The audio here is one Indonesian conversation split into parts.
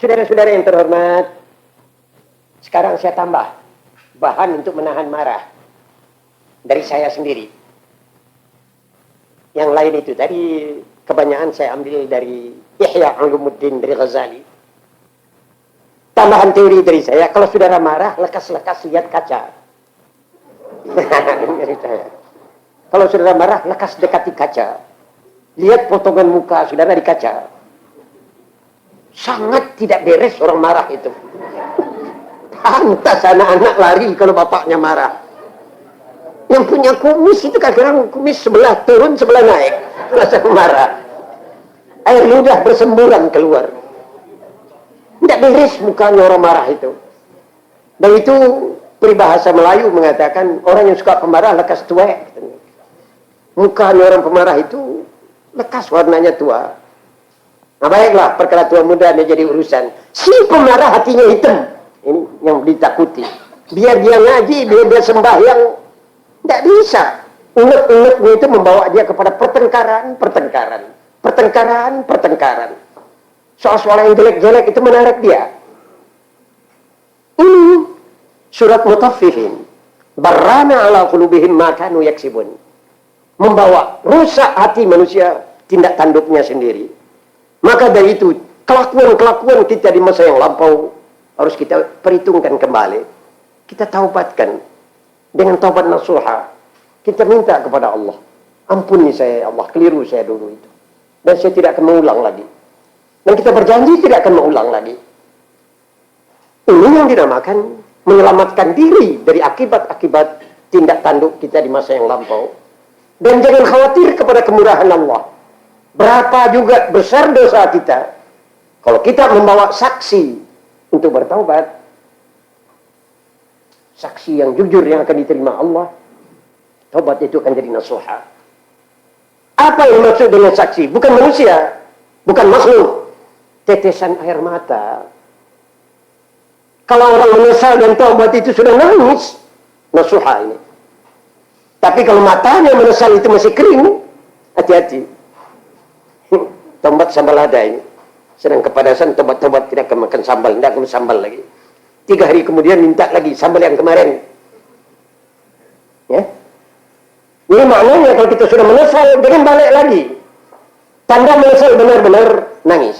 Saudara-saudara yang terhormat, sekarang saya tambah bahan untuk menahan marah dari saya sendiri. Yang lain itu tadi kebanyakan saya ambil dari Ihya Ulumuddin dari Ghazali. Tambahan teori dari saya, kalau saudara marah, lekas-lekas lihat kaca. Dari saya. Kalau saudara marah, lekas dekati kaca. Lihat potongan muka saudara di kaca. Sangat tidak beres orang marah itu. Pantas anak-anak lari kalau bapaknya marah. Yang punya kumis itu kadang kumis sebelah turun, sebelah naik. Rasa marah. Air ludah bersemburan keluar. Tidak beres mukanya orang marah itu. Dan itu peribahasa Melayu mengatakan orang yang suka pemarah lekas tuek. Mukanya orang pemarah itu lekas warnanya tua. Nah baiklah, perkara tua muda dia jadi urusan. Si pemarah hatinya hitam. Ini yang ditakuti. Biar dia ngaji, biar dia sembahyang. Tidak bisa. Unek-uneknya itu membawa dia kepada pertengkaran. Soal-soal yang jelek-jelek itu menarik dia. Ini surat Mutaffifin. Barrana ala qulubihim ma kanu yaksibun. Membawa rusak hati manusia tindak tanduknya sendiri. Maka dari itu, kelakuan-kelakuan kita di masa yang lampau harus kita perhitungkan kembali. Kita taubatkan dengan taubat nasuha. Kita minta kepada Allah, ampuni saya Allah, keliru saya dulu itu. Dan saya tidak akan mengulang lagi. Dan kita berjanji tidak akan mengulang lagi. Ini yang dinamakan menyelamatkan diri dari akibat-akibat tindak tanduk kita di masa yang lampau. Dan jangan khawatir kepada kemurahan Allah. Berapa juga besar dosa kita, kalau kita membawa saksi untuk bertaubat, saksi yang jujur yang akan diterima Allah, taubat itu akan jadi nasuha. Apa yang maksud dengan saksi? Bukan manusia, bukan makhluk, tetesan air mata. Kalau orang menyesal dan taubat itu sudah nangis, nasuha ini. Tapi kalau matanya menyesal itu masih kering, hati-hati. Tobat sambal ada ini. Sedang kepadasan tobat-tobat tidak akan makan sambal, tidak akan sambal lagi. 3 hari kemudian minta lagi sambal yang kemarin. Ya. Ini maknanya kalau kita sudah menyesal, jangan balik lagi. Tanda menyesal benar-benar nangis.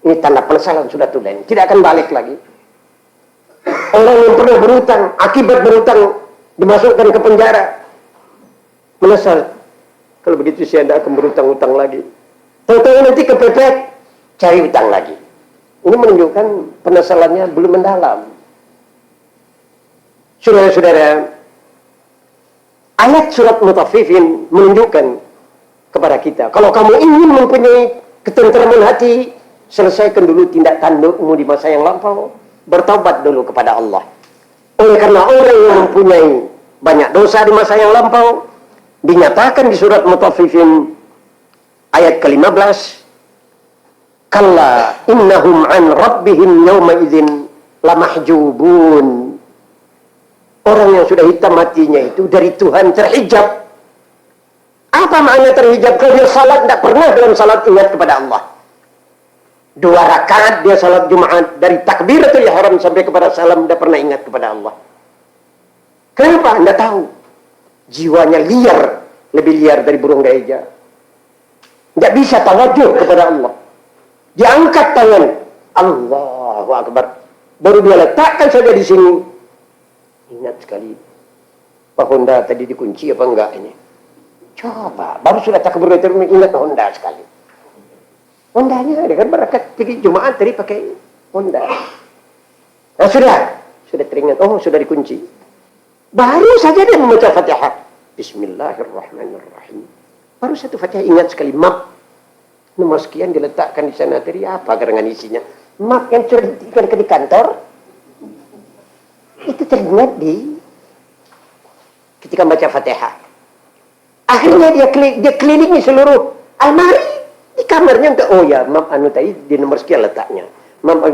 Ini tanda penyesalan sudah tulen, tidak akan balik lagi. Orang yang pernah berutang, akibat berutang dimasukkan ke penjara, menyesal. Kalau begitu saya tidak akan berutang-utang lagi. Tahu-tahu nanti kepepet, cari utang lagi. Ini menunjukkan penyesalannya belum mendalam. Saudara-saudara, ayat surat Mutaffifin menunjukkan kepada kita, kalau kamu ingin mempunyai ketenteraman hati, selesaikan dulu tindak tandukmu di masa yang lampau, bertaubat dulu kepada Allah. Oleh karena orang yang mempunyai banyak dosa di masa yang lampau, dinyatakan di surat Mutaffifin ayat ke-15, kalla innahum an rabbihim yawma idzin lamahjubun. Orang yang sudah hitam hatinya itu dari Tuhan terhijab. Apa makna terhijab? Kalau dia salat tidak pernah dalam salat ingat kepada Allah. 2 rakaat dia salat Jumat dari takbiratul ihram sampai kepada salam tidak pernah ingat kepada Allah. Kenapa? Anda tahu. Jiwanya liar, lebih liar dari burung gajah. Tidak bisa tawajuh kepada Allah. Diangkat tangan, Allahu Akbar. Baru dia letakkan saja di sini. Ingat sekali, Pak Honda tadi dikunci apa enggak ini? Coba, baru sudah takbir ingat Honda sekali. Hondanya ada kan berangkat pergi Jumat tadi pakai Honda. Nah sudah teringat, oh sudah dikunci. Baru saja dia membaca Fatihah. Bismillahirrahmanirrahim. Baru satu Fatihah ingat sekali, map nomor sekian diletakkan di sana tadi apa gerangan isinya? Map yang sudah ditikkan di kantor itu teringat di ketika baca Fatihah. Akhirnya dia kelilingi seluruh almari di kamarnya untuk oh ya map anu tadi di nomor sekian letaknya. Map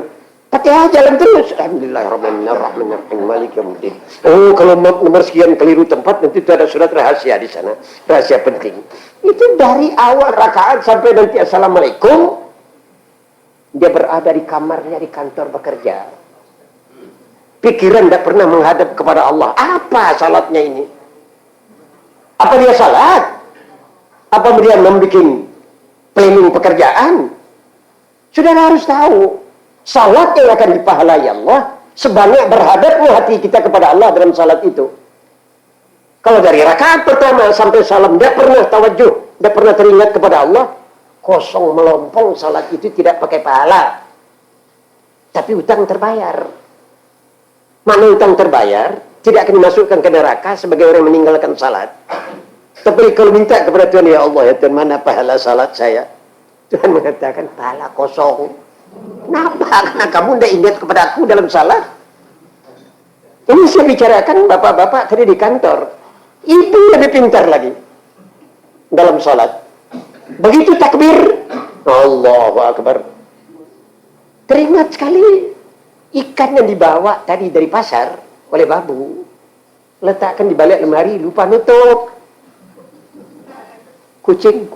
Fatihah jalan terus. Alhamdulillahirrahmanirrahim maliki yaumiddin. Oh, kalau nomor sekian keliru tempat nanti itu ada surat rahasia di sana. Rahasia penting. Itu dari awal rakaat sampai nanti assalamualaikum dia berada dari kamarnya di kantor bekerja. Pikiran tidak pernah menghadap kepada Allah. Apa salatnya ini? Apa dia salat? Apa dia membuat planning pekerjaan? Saudara harus tahu, salat yang akan dipahalai Allah sebanyak berhadapnya hati kita kepada Allah dalam salat itu. Kalau dari rakaat pertama sampai salam tidak pernah tawajuh, tidak pernah teringat kepada Allah, kosong melompong, salat itu tidak pakai pahala. Tapi utang terbayar. Mana utang terbayar, tidak akan dimasukkan ke neraka sebagai orang yang meninggalkan salat. Tapi kalau minta kepada Tuhan, ya Allah, ya Tuhan, mana pahala salat saya? Tuhan mengatakan, pahala kosong. Kenapa? Karena kamu tidak ingat kepada aku dalam salat. Ini saya bicarakan bapak-bapak tadi di kantor. Itu lebih pintar lagi dalam salat. Begitu takbir, Allahu Akbar. Teringat sekali ikan yang dibawa tadi dari pasar oleh babu, letakkan di balik lemari, lupa nutup. Kucing.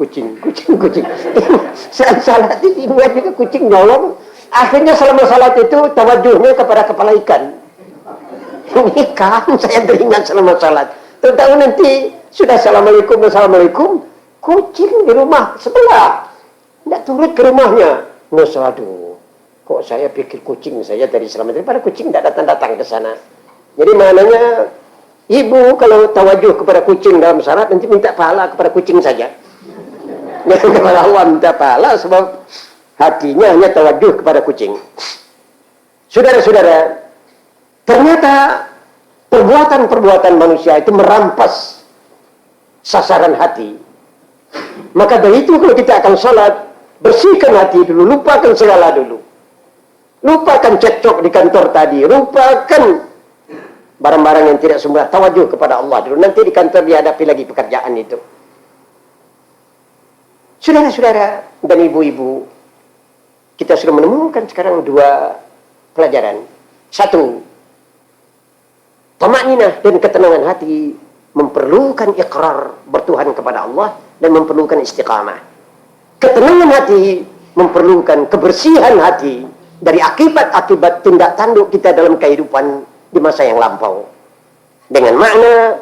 Saat salat itu ingat juga kucing nyolong. Akhirnya selama salat itu tawajuhnya kepada kepala ikan. Ikan saya teringat selama salat. Tahu nanti sudah assalamualaikum, kucing di rumah sebelah tidak turut ke rumahnya. Aduh, kok saya pikir kucing saya tadi selamat, daripada kucing tidak datang ke sana. Jadi maknanya ibu kalau tawajuh kepada kucing dalam salat nanti minta pahala kepada kucing saja. Jangan kepada Allah minta pahala sebab hatinya hanya tawajuh kepada kucing. Saudara-saudara, ternyata perbuatan-perbuatan manusia itu merampas sasaran hati. Maka dari itu kalau kita akan salat, bersihkan hati dulu, lupakan segala dulu. Lupakan cekcok di kantor tadi, lupakan barang-barang yang tidak semula, tawajuh kepada Allah dulu. Nanti di kantor dihadapi lagi pekerjaan itu. Saudara-saudara dan ibu-ibu, kita sudah menemukan sekarang dua pelajaran. Satu, tamakninah dan ketenangan hati memerlukan ikrar bertuhan kepada Allah dan memerlukan istiqamah. Ketenangan hati memerlukan kebersihan hati dari akibat-akibat tindak tanduk kita dalam kehidupan di masa yang lampau. Dengan makna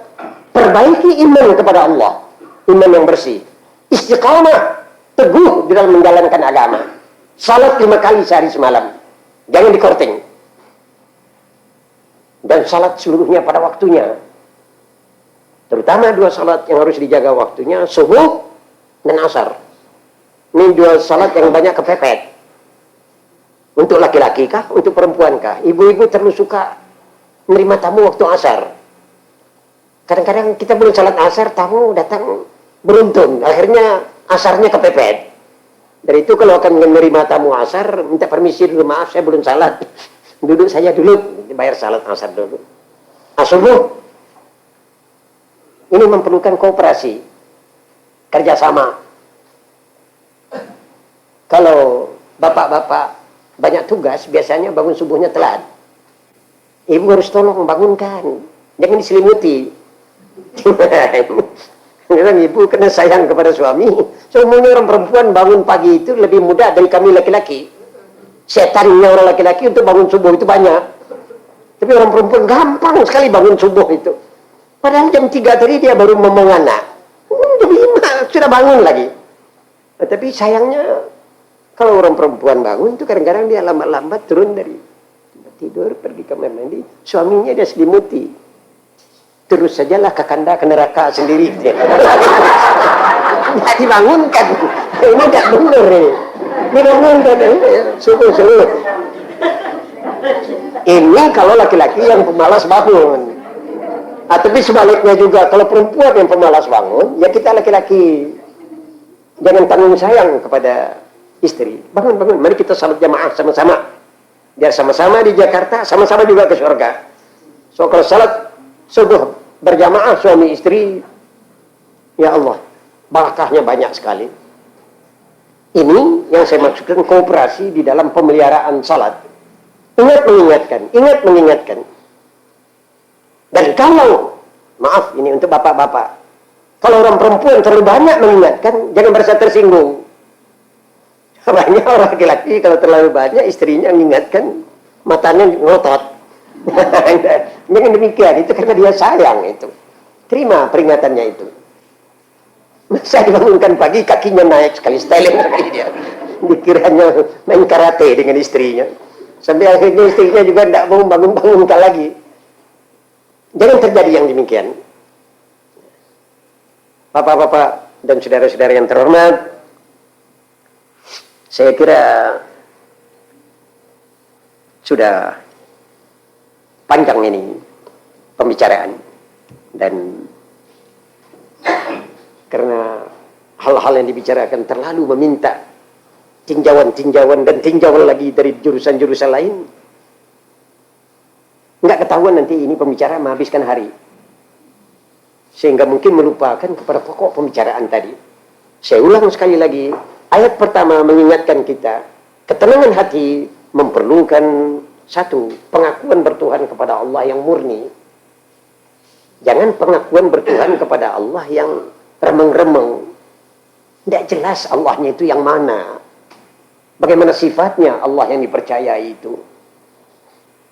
perbaiki iman kepada Allah, iman yang bersih. Istiqamah, teguh di dalam menjalankan agama. Salat 5 kali sehari semalam, jangan dikorting. Dan salat seluruhnya pada waktunya. Terutama 2 salat yang harus dijaga waktunya, subuh dan asar. Ini 2 salat yang banyak kepepet. Untuk laki-laki kah? Untuk perempuan kah? Ibu-ibu terlalu suka menerima tamu waktu asar. Kadang-kadang kita belum salat asar, tamu datang beruntun. Akhirnya asarnya kepepet. Dari itu kalau akan menerima tamu asar, minta permisi dulu, maaf saya belum salat. Duduk saja dulu, dibayar salat asar dulu. Subuh ini memerlukan kooperasi, kerjasama. Kalau bapak-bapak banyak tugas, biasanya bangun subuhnya telat. Ibu harus tolong bangunkan, jangan diselimuti. Kadang ibu kena sayang kepada suami. Semuanya orang perempuan bangun pagi itu lebih mudah dari kami laki-laki. Setannya orang laki-laki untuk bangun subuh itu banyak. Tapi orang perempuan gampang sekali bangun subuh itu. Padahal jam 3 tadi dia baru ngomong anak. Jam 5 sudah bangun lagi. Tapi sayangnya kalau orang perempuan bangun itu kadang-kadang dia lambat-lambat turun dari tidur pergi ke kamar mandi. Suaminya dia selimuti. Terus sajalah kakanda ke neraka sendiri. Tidak dibangunkan. Ini tidak benar ini. Dibangunkan. Subuh-subuh. Ini kalau laki-laki yang pemalas bangun. Tapi sebaliknya juga, kalau perempuan yang pemalas bangun, ya kita laki-laki jangan tanggung sayang kepada istri. Bangun, mari kita salat jamaah sama-sama. Biar sama-sama di Jakarta, sama-sama juga ke surga. So kalau salat subuh berjamaah suami istri, ya Allah, barakahnya banyak sekali. Ini yang saya maksudkan kooperasi di dalam pemeliharaan salat. Ingat mengingatkan. Dan kalau, maaf ini untuk bapak-bapak, kalau orang perempuan terlalu banyak mengingatkan, jangan merasa tersinggung. Banyak orang laki-laki kalau terlalu banyak istrinya mengingatkan, matanya ngotot. Jangan demikian, itu karena dia sayang itu. Terima peringatannya itu. Masa dibangunkan pagi kakinya naik sekali styling sekali dia. Dikiranya main karate dengan istrinya. Sampai akhirnya istrinya juga tidak mau bangun-bangunkan lagi. Jangan terjadi yang demikian. Bapak-bapak dan saudara-saudara yang terhormat, saya kira sudah panjang ini pembicaraan, dan karena hal-hal yang dibicarakan terlalu meminta tinjauan-tinjauan dan tinjauan lagi dari jurusan-jurusan lain, nggak ketahuan nanti ini pembicara menghabiskan hari, sehingga mungkin melupakan kepada pokok pembicaraan tadi. Saya ulang sekali lagi, ayat pertama mengingatkan kita, ketenangan hati memerlukan satu, pengakuan bertuhan kepada Allah yang murni. Jangan pengakuan bertuhan kepada Allah yang remeng-remeng. Tidak jelas Allahnya itu yang mana. Bagaimana sifatnya Allah yang dipercayai itu.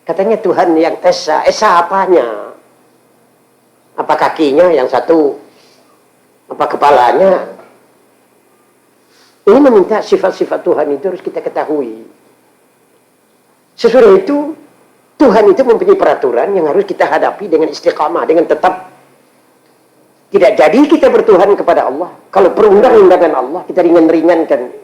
Katanya Tuhan yang Esa. Esa apanya? Apa kakinya yang satu? Apa kepalanya? Ini meminta sifat-sifat Tuhan itu harus kita ketahui. Sesudah itu, Tuhan itu mempunyai peraturan yang harus kita hadapi dengan istiqamah, dengan tetap. Tidak jadi kita bertuhan kepada Allah. Kalau perundang-undangan Allah, kita ringan-ringankan.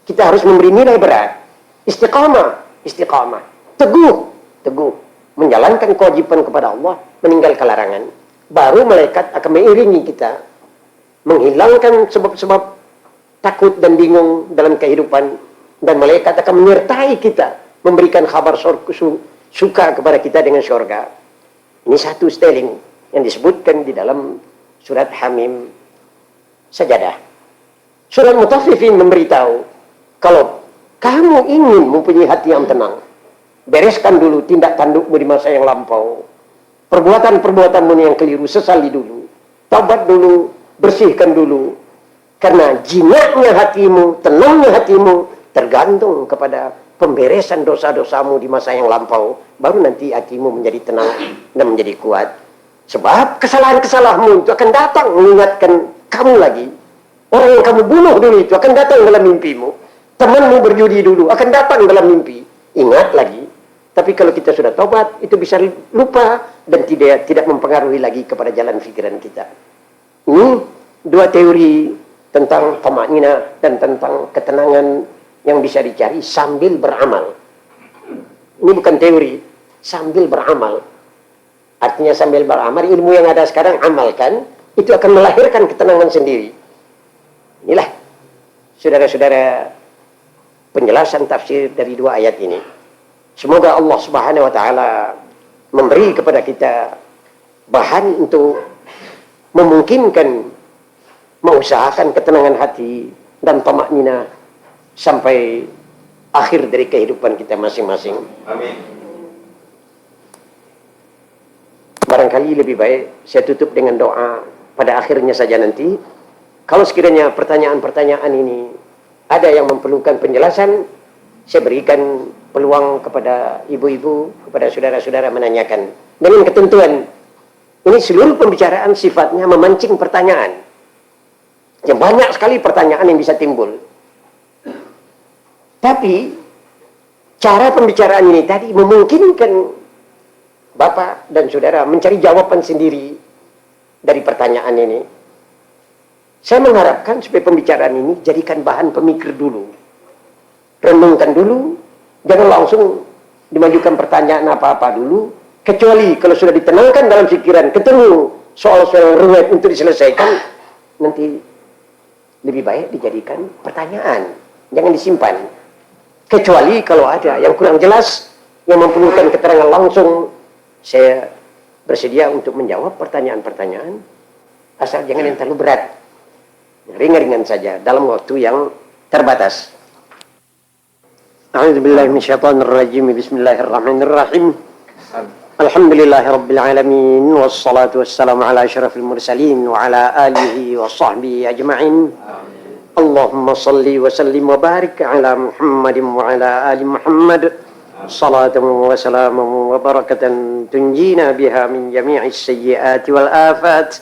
Kita harus memberi nilai berat. Istiqamah, istiqamah. Teguh, teguh. Menjalankan kewajiban kepada Allah, meninggalkan larangan. Baru malaikat akan mengiringi kita. Menghilangkan sebab-sebab takut dan bingung dalam kehidupan. Dan malaikat akan menyertai kita. Memberikan kabar suka kepada kita dengan syurga. Ini satu styling yang disebutkan di dalam surat Hamim Sajadah. Surat Mutaffifin memberitahu, kalau kamu ingin mempunyai hati yang tenang, bereskan dulu tindak tandukmu di masa yang lampau. Perbuatan-perbuatanmu yang keliru, sesali dulu. Taubat dulu, bersihkan dulu. Karena jinaknya hatimu, tenangnya hatimu, tergantung kepada pemberesan dosa-dosamu di masa yang lampau. Baru nanti hatimu menjadi tenang dan menjadi kuat. Sebab kesalahan-kesalahanmu itu akan datang mengingatkan kamu lagi. Orang yang kamu bunuh dulu itu akan datang dalam mimpimu. Temanmu berjudi dulu akan datang dalam mimpi. Ingat lagi. Tapi kalau kita sudah tobat, itu bisa lupa dan tidak mempengaruhi lagi kepada jalan pikiran kita. Ini dua teori tentang tamanina dan tentang ketenangan yang bisa dicari sambil beramal. Ini bukan teori, sambil beramal. Artinya sambil beramal, ilmu yang ada sekarang amalkan, itu akan melahirkan ketenangan sendiri. Inilah, saudara-saudara, penjelasan tafsir dari dua ayat ini. Semoga Allah Subhanahu wa Ta'ala memberi kepada kita bahan untuk memungkinkan mengusahakan ketenangan hati dan tamaknina sampai akhir dari kehidupan kita masing-masing. Amin. Barangkali lebih baik saya tutup dengan doa pada akhirnya saja nanti. Kalau sekiranya pertanyaan-pertanyaan ini ada yang memerlukan penjelasan, saya berikan peluang kepada ibu-ibu, kepada saudara-saudara menanyakan. Dengan ketentuan, ini seluruh pembicaraan sifatnya memancing pertanyaan. Yang banyak sekali pertanyaan yang bisa timbul. Tapi, cara pembicaraan ini tadi memungkinkan Bapak dan saudara mencari jawaban sendiri dari pertanyaan ini. Saya mengharapkan supaya pembicaraan ini jadikan bahan pemikir dulu. Renungkan dulu, jangan langsung dimajukan pertanyaan apa-apa dulu, kecuali kalau sudah ditenangkan dalam pikiran, ketemu soal-soal rumit untuk diselesaikan, nanti lebih baik dijadikan pertanyaan, jangan disimpan. Kecuali kalau ada yang kurang jelas, yang memerlukan keterangan langsung, saya bersedia untuk menjawab pertanyaan-pertanyaan, asal jangan yang terlalu berat, ringan-ringan saja, dalam waktu yang terbatas. A'udzubillahi minasyaitonirrajim. Bismillahirrahmanirrahim. Alhamdulillahirabbil alamin wassalatu wassalamu ala asyrafil mursalin wa ala alihi wa sahbihi ajma'in. اللهم صل وسلم وبارك على محمد وعلى آل محمد صلاة وسلاما وبركة تنجينا بها من جميع السيئات والآفات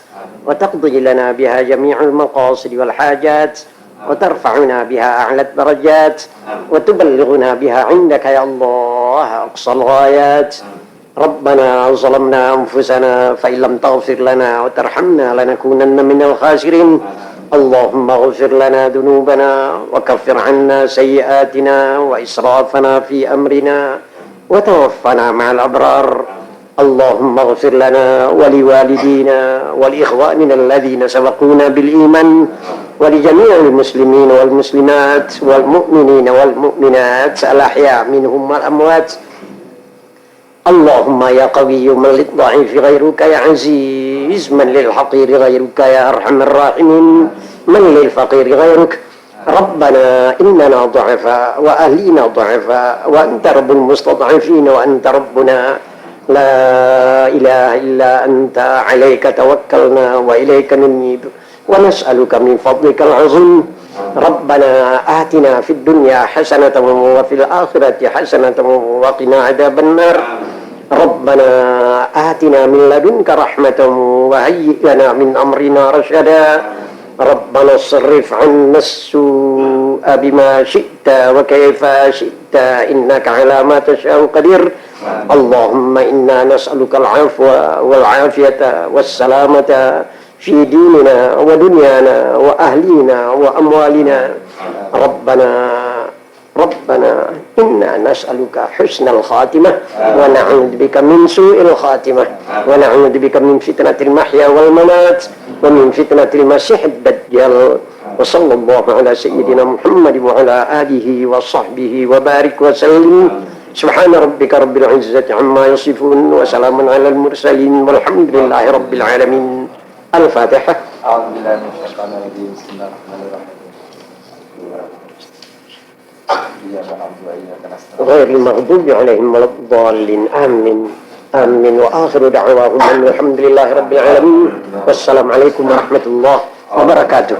وتقضي لنا بها جميع المقاصد والحاجات وترفعنا بها أعلى الدرجات وتبلغنا بها عندك يا الله أقصى الغايات. ربنا ظلمنا أنفسنا فإن لم تغفر لنا وترحمنا لنكونن من الخاسرين. اللهم اغفر لنا ذنوبنا وكفر عنا سيئاتنا وإسرافنا في أمرنا وتوفنا مع الأبرار. اللهم اغفر لنا ولوالدينا ولإخواننا الذين سبقونا بالإيمان ولجميع المسلمين والمسلمات والمؤمنين والمؤمنات الأحياء منهم والأموات. اللهم يا قوي من للضعيف غيرك، يا عزيز من للحقير غيرك، يا أرحم الراحمين من للفقير غيرك. ربنا إننا ضعفاء وأهلينا ضعفاء وأنت رب المستضعفين وأنت ربنا لا إله إلا أنت، عليك توكلنا وإليك ننيب ونسألك من فضلك العظيم. ربنا آتنا في الدنيا حسنة وفي الآخرة حسنة وقنا عذاب النار. ربنا آتنا من لدنك رحمة وهيئ لنا من أمرنا رشدا. ربنا اصرف عنا السوء بما شئت وكيف شئت إنك على ما تشاء قدير. اللهم إنا نسألك العفو والعافية والسلامة في ديننا ودنيانا وأهلنا وأموالنا. ربنا إنا نسألك حسن الخاتمة ونعوذ بك من سوء الخاتمة ونعوذ بك من فتنة المحيا والممات ومن فتنة المسيح الدجال. وصلى الله على سيدنا محمد وعلى آله وصحبه وبارك وسلم. سبحان ربك رب العزة عما يصفون وسلام على المرسلين والحمد لله رب العالمين. الفاتحة. أعوذ بالله من الشيطان الرجيم. بسم الله الرحمن الرحيم. إياك نعبد وإياك نستعين غير المغضوب عليهم ولا الضالين. آمين آمين. وآخر دعواهم أن الحمد لله رب العالمين والسلام عليكم ورحمة الله وبركاته.